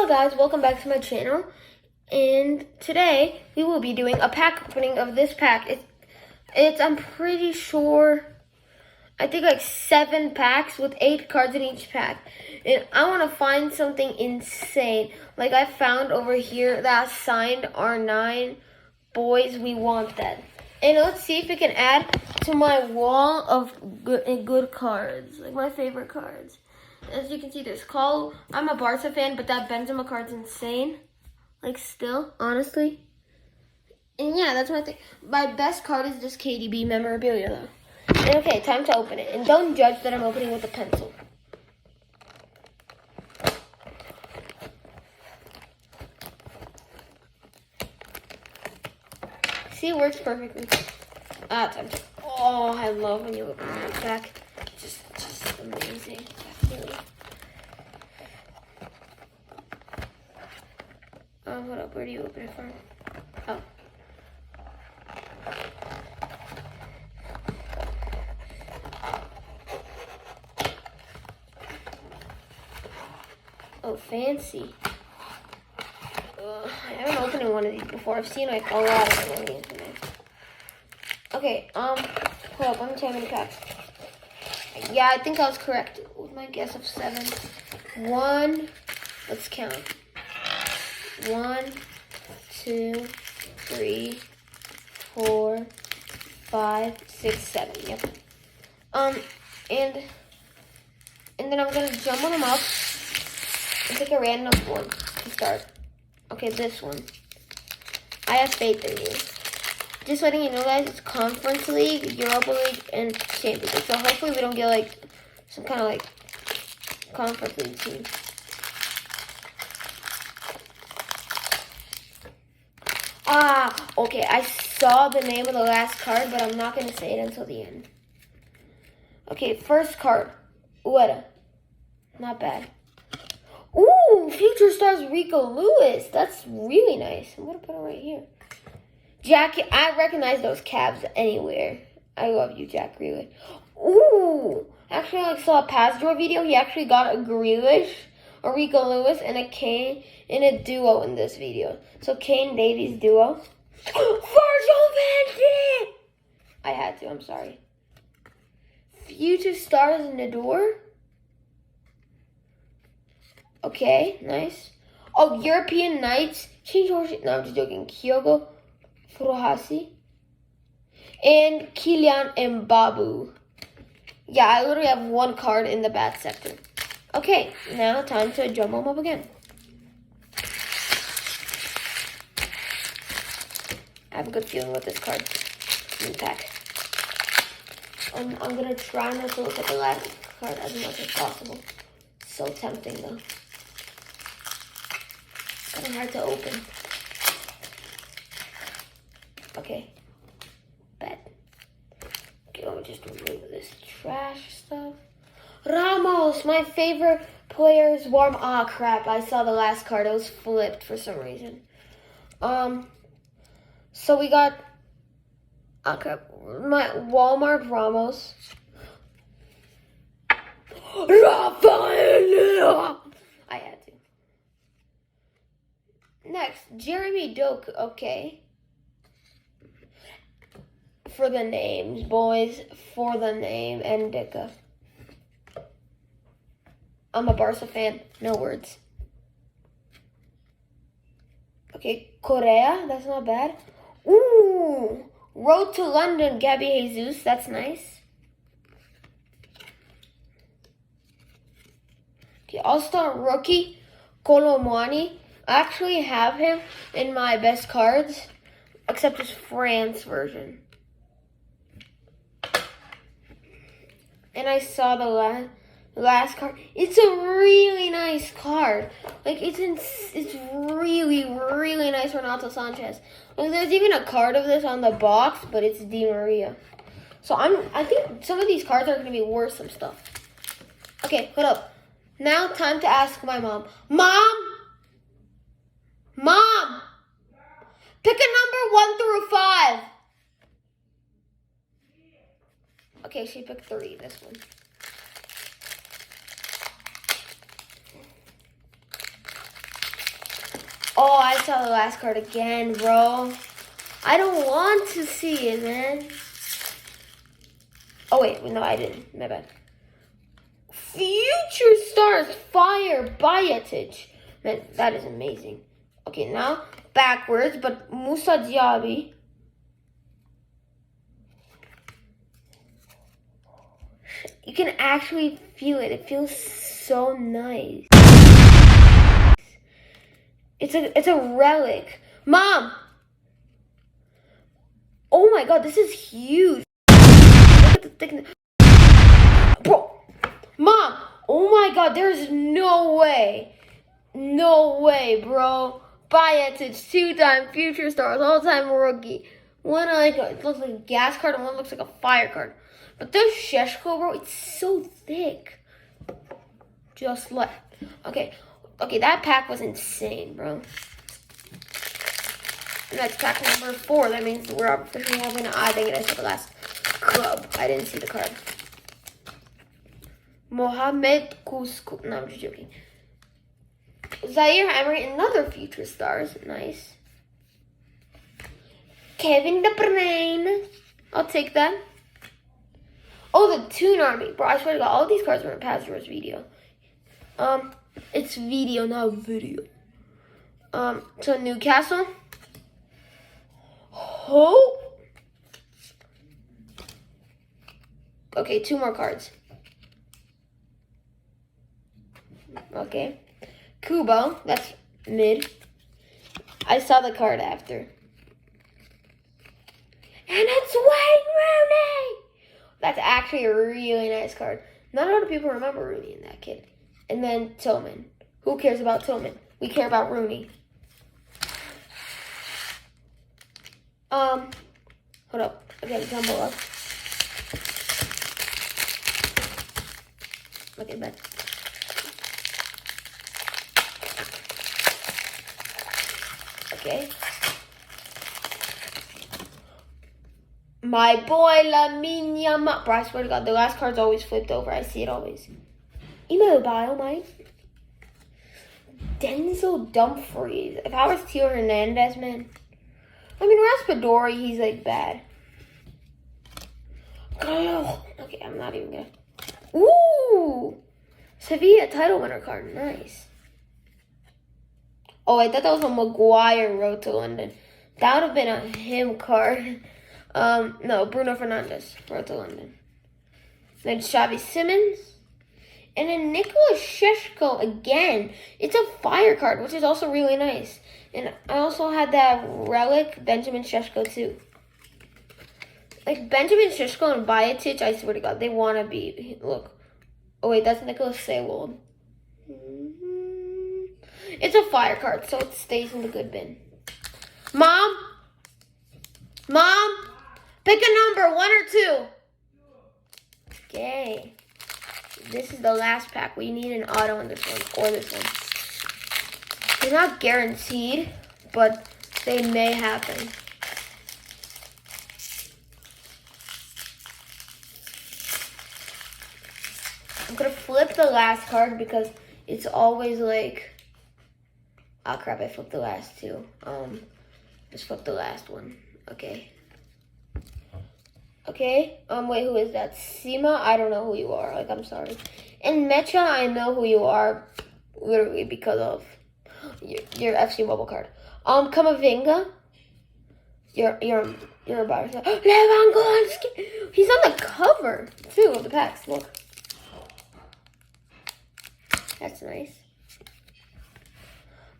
Hello guys, welcome back to my channel, and today we will be doing a pack opening of this pack. It's I'm pretty sure, I think like 7 packs with 8 cards in each pack, and I want to find something insane. Like I found over here that signed R9, boys, we want that. And let's see if we can add to my wall of good cards, like my favorite cards. As you can see, there's Call. I'm a Barca fan, but that Benzema card's insane. Like, still, honestly. And yeah, that's what I think. My best card is this KDB memorabilia, though. And okay, time to open it. And don't judge that I'm opening with a pencil. See, it works perfectly. Time to. Oh, I love when you open that pack. Just amazing. Hold up, where do you open it from? Oh. Oh, fancy. I haven't opened one of these before. I've seen like a lot of them on the internet. Okay, hold up, let me tell you how many packs. Yeah, I think I was correct with my guess of 7. 1, let's count. 1, 2, 3, 4, 5, 6, 7. Yep. And then I'm gonna jumble them up and pick a random one to start. Okay, this one. I have faith in you. Just letting you know, guys, it's Conference League, Europa League, and Champions League. So hopefully we don't get like some kind of like Conference League team. Okay, I saw the name of the last card, but I'm not going to say it until the end. Okay, first card. Ueda. Not bad. Ooh, Future Stars Rico Lewis. That's really nice. I'm going to put it right here. Jack, I recognize those cabs anywhere. I love you, Jack Grealish. Ooh, actually, I saw a Pazdur video. He actually got a Grealish, a Rico Lewis, and a Kane in a duo in this video. So Kane Davies duo. Virgil van Dijk! I had to, I'm sorry. Future Stars Nador. Okay, nice. Oh, European Knights. No, I'm just joking. Kyogo Furuhashi. And Kylian Mbabu. Yeah, I literally have 1 card in the bad sector. Okay, now time to jumble them up again. I have a good feeling with this card. New pack. I'm gonna try not to look at the last card as much as possible. So tempting though. Kind of hard to open. Okay. Bet. Okay, let me just remove this trash stuff. Ramos, my favorite player's warm. Ah, crap! I saw the last card. It was flipped for some reason. So we got. Ah, crap! My Walmart Ramos. Rafael. I had to. Next, Jeremy Doak. Okay. For the names, boys. For the name, Ndika. I'm a Barca fan. No words. Okay, Correa. That's not bad. Ooh. Road to London, Gabby Jesus. That's nice. Okay, All-Star Rookie, Colomwani. I actually have him in my best cards, except his France version. And I saw the last card. It's a really nice card. Like it's really, really nice Renato Sanchez. Like there's even a card of this on the box, but it's Di Maria. So I think some of these cards are gonna be worth some stuff. Okay, hold up. Now time to ask my mom. Mom! Pick a number 1 through 5. Okay, she picked 3, this one. Oh, I saw the last card again, bro. I don't want to see it, man. Oh, wait. No, I didn't. My bad. Future Stars Fire Biotic. Man, that is amazing. Okay, now backwards, but Musa Diaby. You can actually feel it. It feels so nice. It's a relic. Mom! Oh my god, this is huge. Look at the thickness. Bro! Mom! Oh my god, there's no way. No way, bro. Biotic, 2-time Future Stars, all-time rookie. One it looks like a gas card and one looks like a fire card. But this Sheshko, bro, it's so thick. Just like, okay, that pack was insane, bro. And that's pack number 4. That means we're officially having an I think I saw the last club. I didn't see the card. Mohamed Kuzku. No, I'm just joking. Zaire Emery, another Future Stars. Nice. Kevin De Bruyne. I'll take that. Oh, the Toon Army. Bro, I swear to God, all these cards were in Pazur's video. It's video, not video. So Newcastle. Oh. Okay, 2 more cards. Okay. Kubo, that's mid. I saw the card after. And it's Wayne Rooney! That's actually a really nice card. Not a lot of people remember Rooney in that kid. And then Tillman. Who cares about Tillman? We care about Rooney. Hold up. I gotta tumble up. Okay, bad. Okay. My boy Lamine Yamal. Bro, I swear to God, the last card's always flipped over. I see it always. Immobile, Mike. Denzel Dumfries. If I was Theo Hernandez, man. I mean, Raspadori, he's like bad. Okay, I'm not even gonna. Ooh! Sevilla title winner card. Nice. Oh, I thought that was a Maguire Road to London. That would have been a him card. No, Bruno Fernandes, Road to London. Then Xavi Simons. And then Nicolas Sheshko again. It's a fire card, which is also really nice. And I also had that relic, Benjamin Sheshko, too. Like, Benjamin Sheshko and Biotic, I swear to God, they want to be. Look. Oh, wait, that's Nicholas Seywold. It's a fire card, so it stays in the good bin. Mom? Mom? Pick a number, 1 or 2. Okay. This is the last pack. We need an auto in this one, or this one. They're not guaranteed, but they may happen. I'm gonna flip the last card because it's always like, oh crap, I flipped the last 2. Just flip the last one. Okay. Okay. Wait, who is that? Sima? I don't know who you are. Like, I'm sorry. And Mecha, I know who you are, literally because of your FC mobile card. Kamavinga. You're about to say, Lewandowski. He's on the cover too of the packs. Look. That's nice.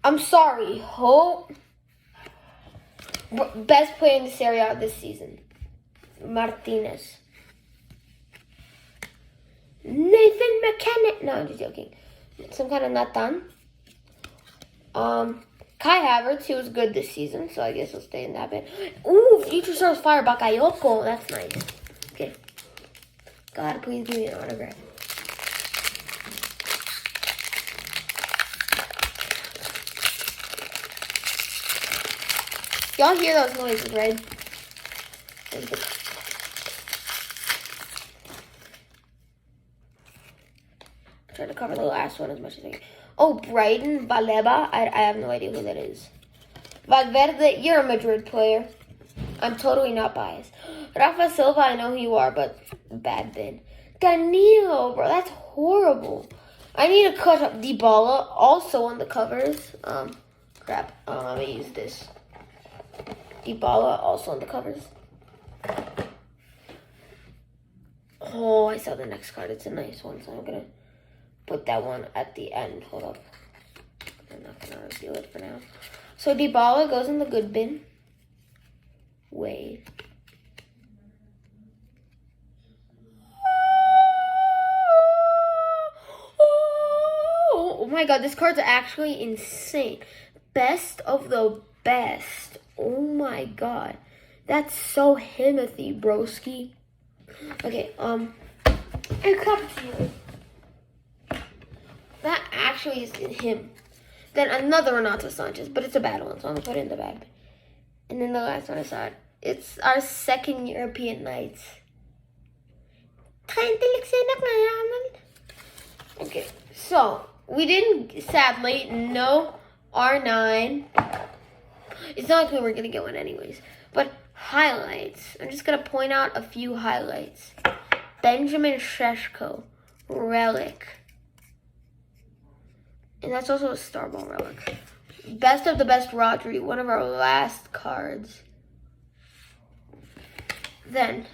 I'm sorry. Hope. Best player in the Serie A this season. Martinez. Nathan McKenna. No, I'm just joking. Some kind of Nathan. Kai Havertz, he was good this season, so I guess he'll stay in that bit. Ooh, Future Stars Fire Bakayoko. That's nice. Okay. God, please give me an autograph. Y'all hear those noises, right? Try to cover the last one as much as I can. Oh, Brighton Baleba. I have no idea who that is. Valverde, you're a Madrid player. I'm totally not biased. Rafa Silva, I know who you are, but bad bin. Danilo, bro, that's horrible. I need to cut up Dybala, also on the covers. Crap. I'm gonna use this. Dybala, also on the covers. Oh, I saw the next card. It's a nice one, so I'm gonna put that one at the end. Hold up. I'm not gonna reveal it for now. So Dybala goes in the good bin. Wait. Oh my god, this card's actually insane. Best of the best. Oh my god. That's so Himothy, broski. Okay, a cappuccino. That actually is him. Then another Renato Sanchez, but it's a bad one, so I'm gonna put it in the bad. And then the last one I saw, it's our second European nights. Okay, so we didn't, sadly, no R9. It's not like we were gonna get one anyways, but highlights. I'm just gonna point out a few highlights. Benjamin Sheshko, relic. And that's also a Starball relic. Best of the best Rodri, one of our last cards. Then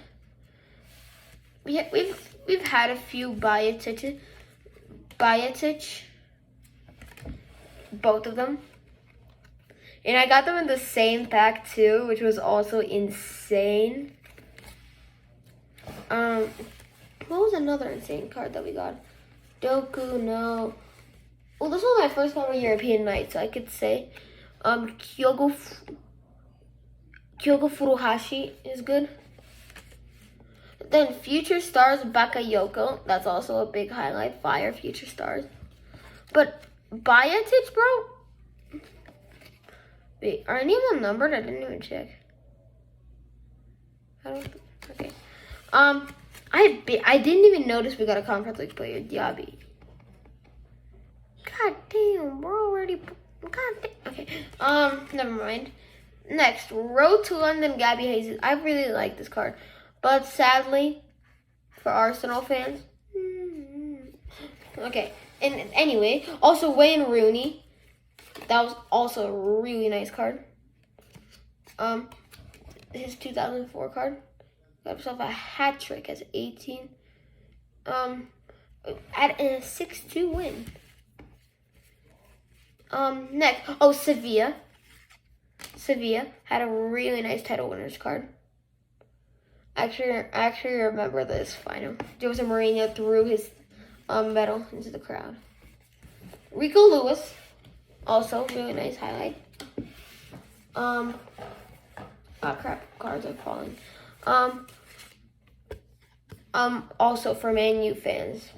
we've had a few Bayetic, both of them. And I got them in the same pack too, which was also insane. What was another insane card that we got? Doku, no. Well, this was my first ever European night, so I could say Kyogo Furuhashi is good. Then Future Stars Bakayoko, that's also a big highlight. Fire Future Stars. But Bayetic, bro? Wait, are any of them numbered? I didn't even check. Okay. I didn't even notice we got a Conference League player, Diaby. God damn, bro, already. God damn. Okay. Never mind. Next, Road to London, Gabby Jesus. I really like this card, but sadly, for Arsenal fans. Okay. And anyway, also Wayne Rooney. That was also a really nice card. His 2004 card. Got himself a hat trick as 18. At a 6-2 win. Next, Sevilla. Sevilla had a really nice title winners card. I actually remember this final. Jose Mourinho threw his medal into the crowd. Rico Lewis, also really nice highlight. Oh crap, cards are falling. Also for Man U fans.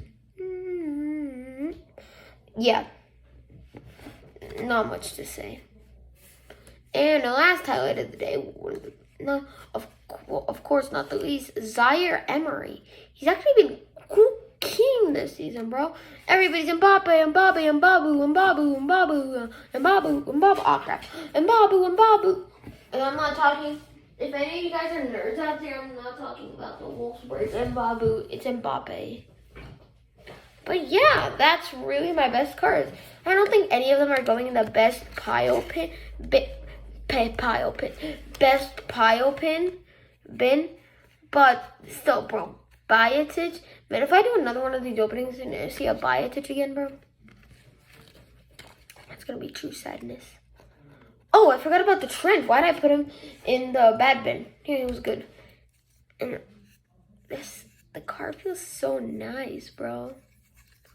Yeah. Not much to say. And the last highlight of the day, of course not the least, Zaire Emery. He's actually been king this season, bro. Everybody's Mbappe, Mbappe, Mbabu, Mbabu, Mbabu, Mbabu, Mbabu. Oh crap, Mbabu, Mbabu. And I'm not talking. If any of you guys are nerds out there, I'm not talking about the Wolfsburg Mbabu. It's Mbappe. But yeah, that's really my best cards. I don't think any of them are going in the best pile pin, best pile pin bin. But still, bro, Bayetic. Man, if I do another one of these openings and I see a Bayetic again, bro, that's gonna be true sadness. Oh, I forgot about the Trent. Why did I put him in the bad bin? Yeah, he was good. And the card feels so nice, bro.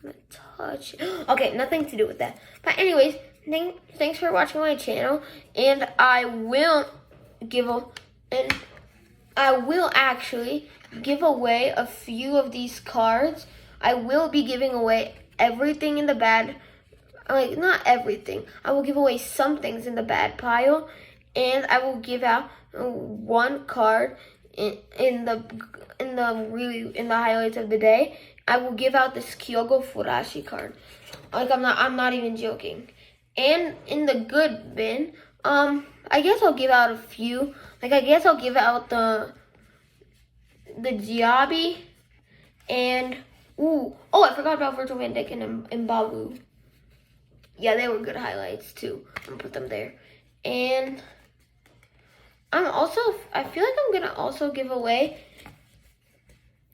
I'm gonna touch. Okay, nothing to do with that. But anyways, thanks for watching my channel, and I will actually give away a few of these cards. I will be giving away everything in the bad. Like, not everything. I will give away some things in the bad pile, and I will give out one card in the highlights of the day. I will give out this Kyogo Furuhashi card. Like I'm not even joking. And in the good bin, I guess I'll give out a few. Like I guess I'll give out the Giabi and I forgot about Virtual Van Dijk and Babu. Yeah, they were good highlights too. I'm gonna put them there. And I feel like I'm gonna also give away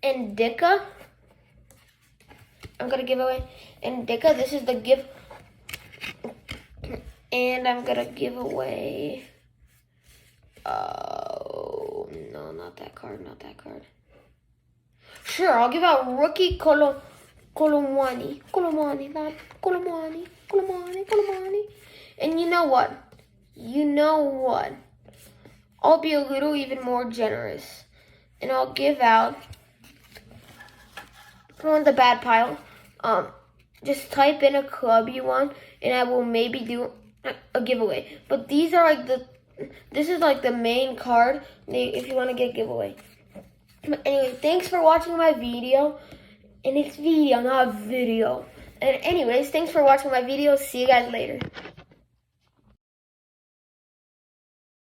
Indica. I'm gonna give away Indica. This is the gift. And I'm gonna give away, oh, no, not that card. Sure, I'll give out rookie Colomwani. And you know what? I'll be a little even more generous. And I'll give out, on the bad pile, just type in a club you want, and I will maybe do a giveaway. But these are like this is like the main card if you want to get a giveaway. But anyway, thanks for watching my video. And it's video, not video. And anyways, thanks for watching my video. See you guys later.